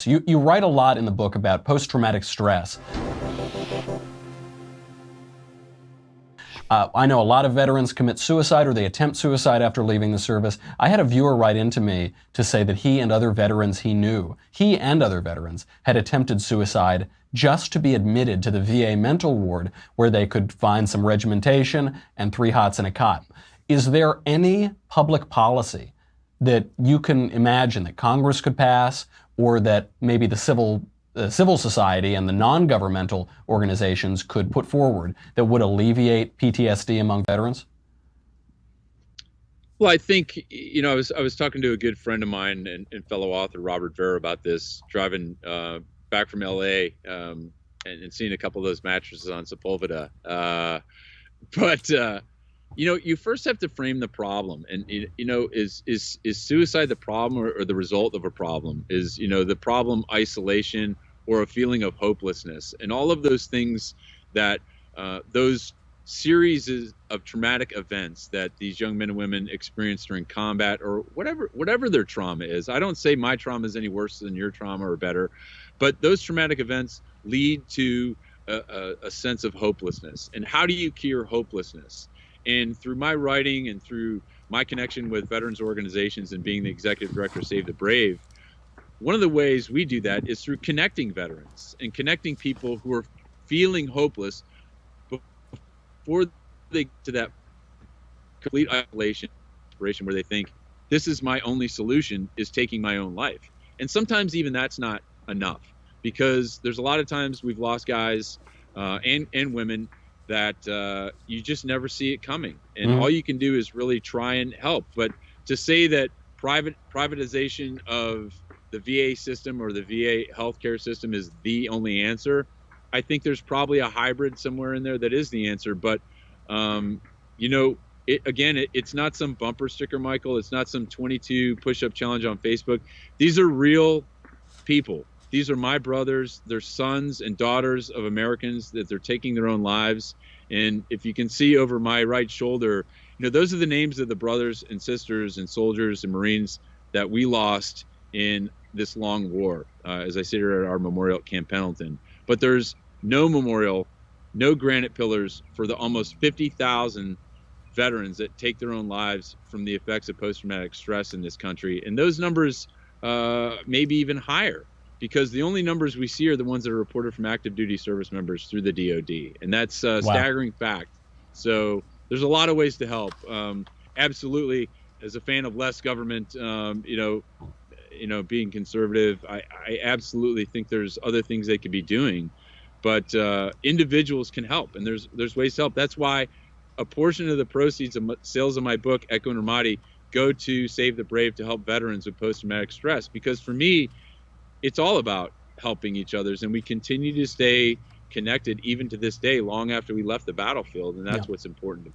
So you write a lot in the book about post-traumatic stress. I know a lot of veterans commit suicide or they attempt suicide after leaving the service. I had a viewer write into me to say that he and other veterans he knew, he and other veterans, had attempted suicide just to be admitted to the VA mental ward where they could find some regimentation and 3 hots and a cot. Is there any public policy that you can imagine that Congress could pass, or that maybe the civil society and the non-governmental organizations could put forward that would alleviate PTSD among veterans? Well, I think, I was talking to a good friend of mine and fellow author Robert Vera about this, driving back from LA and seeing a couple of those mattresses on Sepulveda. You first have to frame the problem, and is suicide the problem or the result of a problem? Is the problem isolation or a feeling of hopelessness? And all of those things that those series of traumatic events that these young men and women experience during combat or whatever their trauma is. I don't say my trauma is any worse than your trauma or better, but those traumatic events lead to a sense of hopelessness. And how do you cure hopelessness? And through my writing and through my connection with veterans organizations and being the executive director of Save the Brave, one of the ways we do that is through connecting veterans and connecting people who are feeling hopeless before they get to that complete isolation where they think, this is my only solution, is taking my own life. And sometimes even that's not enough, because there's a lot of times we've lost guys and women that you just never see it coming. And all you can do is really try and help. But to say that privatization of the VA system or the VA healthcare system is the only answer, I think there's probably a hybrid somewhere in there that is the answer. But, it's not some bumper sticker, Michael. It's not some 22 push-up challenge on Facebook. These are real people. These are my brothers. They're sons and daughters of Americans that they're taking their own lives. And if you can see over my right shoulder, those are the names of the brothers and sisters and soldiers and Marines that we lost in this long war, as I sit here at our memorial at Camp Pendleton. But there's no memorial, no granite pillars for the almost 50,000 veterans that take their own lives from the effects of post-traumatic stress in this country. And those numbers may be even higher, because the only numbers we see are the ones that are reported from active duty service members through the DOD. And that's a staggering fact. So there's a lot of ways to help. Absolutely, as a fan of less government, being conservative, I absolutely think there's other things they could be doing. But individuals can help, and there's ways to help. That's why a portion of the proceeds of sales of my book, Echo and Ramadi, go to Save the Brave to help veterans with post-traumatic stress. Because for me, it's all about helping each other, and we continue to stay connected even to this day, long after we left the battlefield, and that's what's important to me.